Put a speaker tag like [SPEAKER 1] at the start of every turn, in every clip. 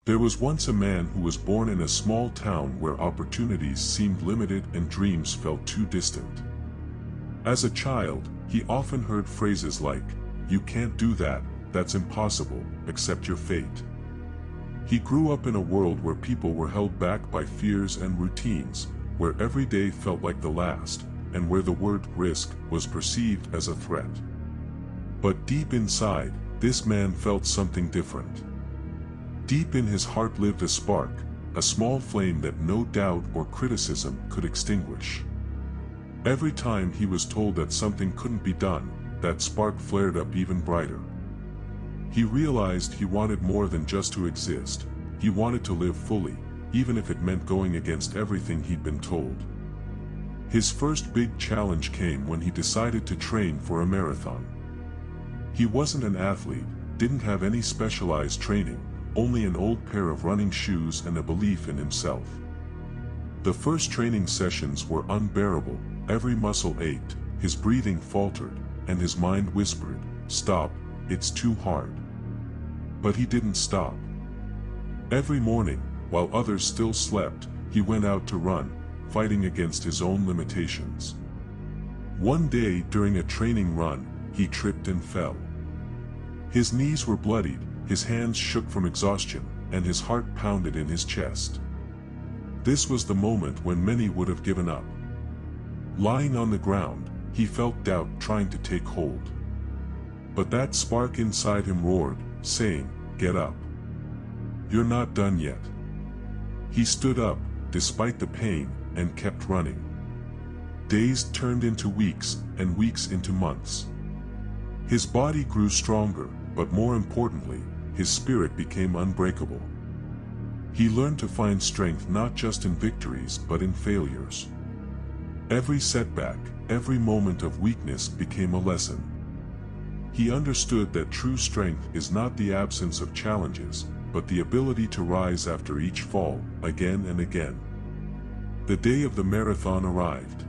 [SPEAKER 1] There was once a man who was born in a small town where opportunities seemed limited and dreams felt too distant. As a child, he often heard phrases like, "You can't do that, that's impossible, accept your fate." He grew up in a world where people were held back by fears and routines, where every day felt like the last, and where the word risk was perceived as a threat. But deep inside, this man felt something different. Deep in his heart lived a spark, a small flame that no doubt or criticism could extinguish. Every time he was told that something couldn't be done, that spark flared up even brighter. He realized he wanted more than just to exist. He wanted to live fully, even if it meant going against everything he'd been told. His first big challenge came when he decided to train for a marathon. He wasn't an athlete, didn't have any specialized training, only an old pair of running shoes and a belief in himself. The first training sessions were unbearable. Every muscle ached, his breathing faltered, and his mind whispered, "Stop, it's too hard." But he didn't stop. Every morning, while others still slept, he went out to run, fighting against his own limitations. One day during a training run, he tripped and fell. His knees were bloodied, his hands shook from exhaustion, and his heart pounded in his chest. This was the moment when many would have given up. Lying on the ground, he felt doubt trying to take hold. But that spark inside him roared, saying, "Get up. You're not done yet." He stood up, despite the pain, and kept running. Days turned into weeks, and weeks into months. His body grew stronger, but more importantly, his spirit became unbreakable. He learned to find strength not just in victories but in failures. Every setback, every moment of weakness became a lesson. He understood that true strength is not the absence of challenges, but the ability to rise after each fall, again and again. The day of the marathon arrived.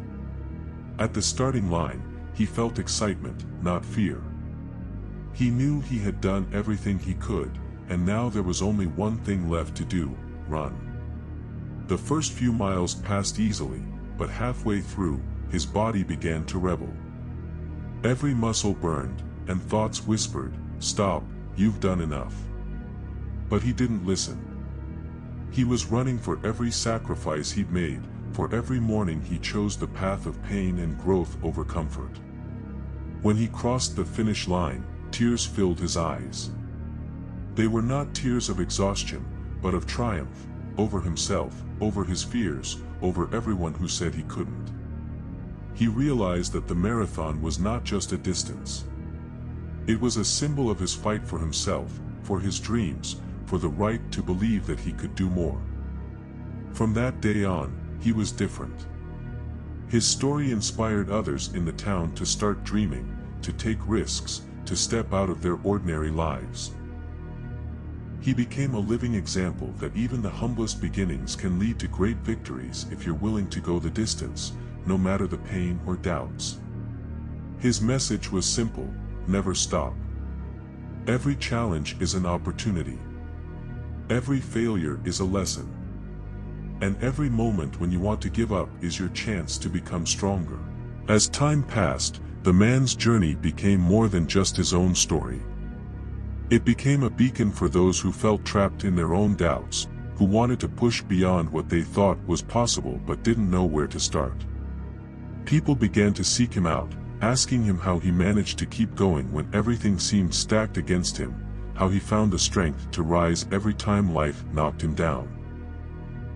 [SPEAKER 1] At the starting line, he felt excitement, not fear. He knew he had done everything he could, and now there was only one thing left to do: run. The first few miles passed easily, but halfway through, his body began to rebel. Every muscle burned, and thoughts whispered, "Stop, you've done enough." But he didn't listen. He was running for every sacrifice he'd made, for every morning he chose the path of pain and growth over comfort. When he crossed the finish line, tears filled his eyes. They were not tears of exhaustion, but of triumph, over himself, over his fears, over everyone who said he couldn't. He realized that the marathon was not just a distance. It was a symbol of his fight for himself, for his dreams, for the right to believe that he could do more. From that day on, he was different. His story inspired others in the town to start dreaming, to take risks, to step out of their ordinary lives. He became a living example that even the humblest beginnings can lead to great victories if you're willing to go the distance, no matter the pain or doubts. His message was simple: never stop. Every challenge is an opportunity. Every failure is a lesson. And every moment when you want to give up is your chance to become stronger. As time passed, the man's journey became more than just his own story. It became a beacon for those who felt trapped in their own doubts, who wanted to push beyond what they thought was possible but didn't know where to start. People began to seek him out, asking him how he managed to keep going when everything seemed stacked against him, how he found the strength to rise every time life knocked him down.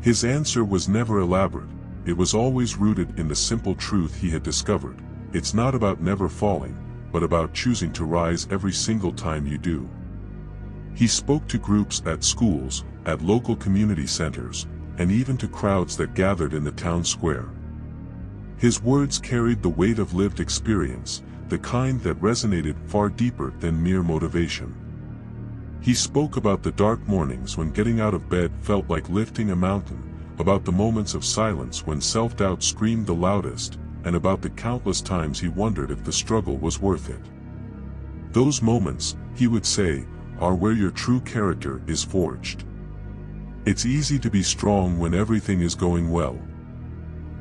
[SPEAKER 1] His answer was never elaborate, it was always rooted in the simple truth he had discovered: it's not about never falling, but about choosing to rise every single time you do. He spoke to groups at schools, at local community centers, and even to crowds that gathered in the town square. His words carried the weight of lived experience, the kind that resonated far deeper than mere motivation. He spoke about the dark mornings when getting out of bed felt like lifting a mountain, about the moments of silence when self-doubt screamed the loudest, and about the countless times he wondered if the struggle was worth it. Those moments, he would say, are where your true character is forged. It's easy to be strong when everything is going well.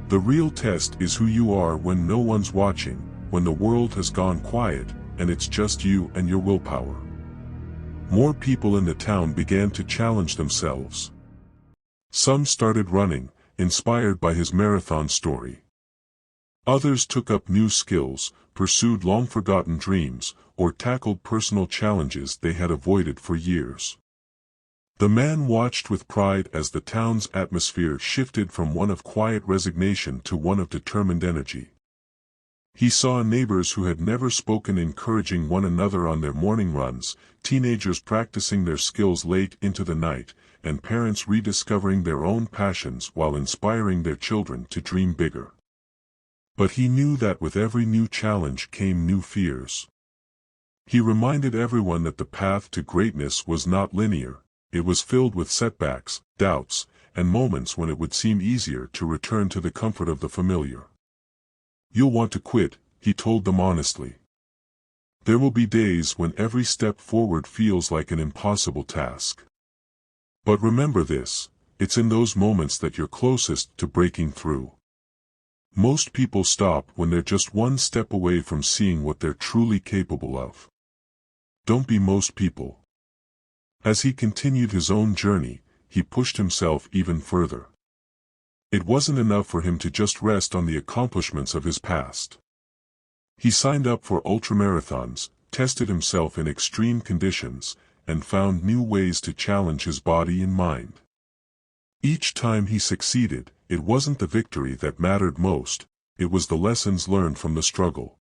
[SPEAKER 1] The real test is who you are when no one's watching, when the world has gone quiet, and it's just you and your willpower. More people in the town began to challenge themselves. Some started running, inspired by his marathon story. Others took up new skills, pursued long-forgotten dreams, or tackled personal challenges they had avoided for years. The man watched with pride as the town's atmosphere shifted from one of quiet resignation to one of determined energy. He saw neighbors who had never spoken encouraging one another on their morning runs, teenagers practicing their skills late into the night, and parents rediscovering their own passions while inspiring their children to dream bigger. But he knew that with every new challenge came new fears. He reminded everyone that the path to greatness was not linear. It was filled with setbacks, doubts, and moments when it would seem easier to return to the comfort of the familiar. You'll want to quit, he told them honestly. There will be days when every step forward feels like an impossible task. But remember this, it's in those moments that you're closest to breaking through. Most people stop when they're just one step away from seeing what they're truly capable of. Don't be most people. As he continued his own journey, he pushed himself even further. It wasn't enough for him to just rest on the accomplishments of his past. He signed up for ultramarathons, tested himself in extreme conditions, and found new ways to challenge his body and mind. Each time he succeeded, it wasn't the victory that mattered most, it was the lessons learned from the struggle.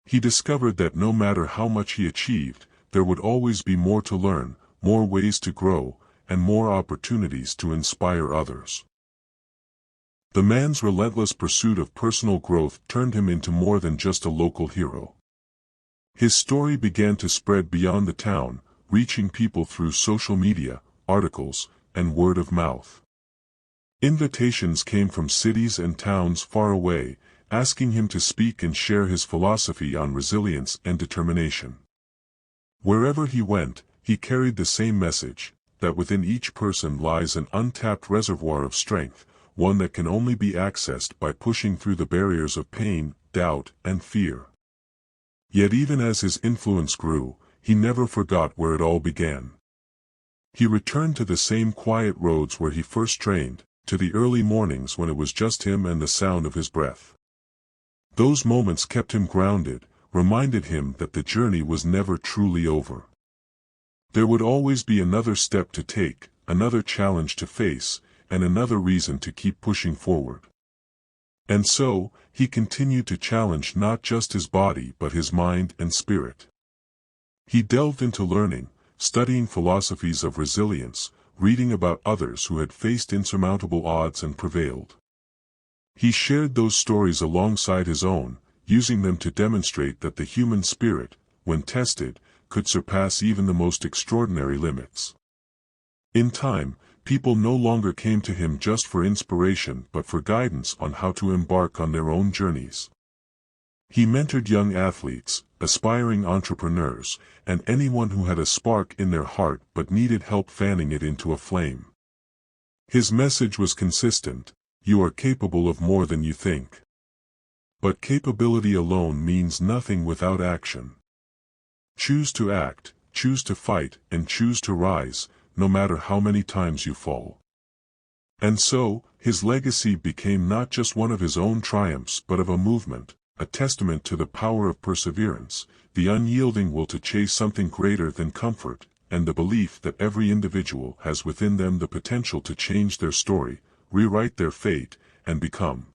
[SPEAKER 1] He discovered that no matter how much he achieved, there would always be more to learn, more ways to grow, and more opportunities to inspire others. The man's relentless pursuit of personal growth turned him into more than just a local hero. His story began to spread beyond the town, reaching people through social media, articles, and word of mouth. Invitations came from cities and towns far away, asking him to speak and share his philosophy on resilience and determination. Wherever he went, he carried the same message, that within each person lies an untapped reservoir of strength, one that can only be accessed by pushing through the barriers of pain, doubt, and fear. Yet even as his influence grew, he never forgot where it all began. He returned to the same quiet roads where he first trained, to the early mornings when it was just him and the sound of his breath. Those moments kept him grounded, reminded him that the journey was never truly over. There would always be another step to take, another challenge to face, and another reason to keep pushing forward. And so, he continued to challenge not just his body but his mind and spirit. He delved into learning, studying philosophies of resilience, reading about others who had faced insurmountable odds and prevailed. He shared those stories alongside his own, using them to demonstrate that the human spirit, when tested, could surpass even the most extraordinary limits. In time, people no longer came to him just for inspiration but for guidance on how to embark on their own journeys. He mentored young athletes, aspiring entrepreneurs, and anyone who had a spark in their heart but needed help fanning it into a flame. His message was consistent: you are capable of more than you think. But capability alone means nothing without action. Choose to act, choose to fight, and choose to rise, no matter how many times you fall. And so, his legacy became not just one of his own triumphs but of a movement, a testament to the power of perseverance, the unyielding will to chase something greater than comfort, and the belief that every individual has within them the potential to change their story, rewrite their fate, and become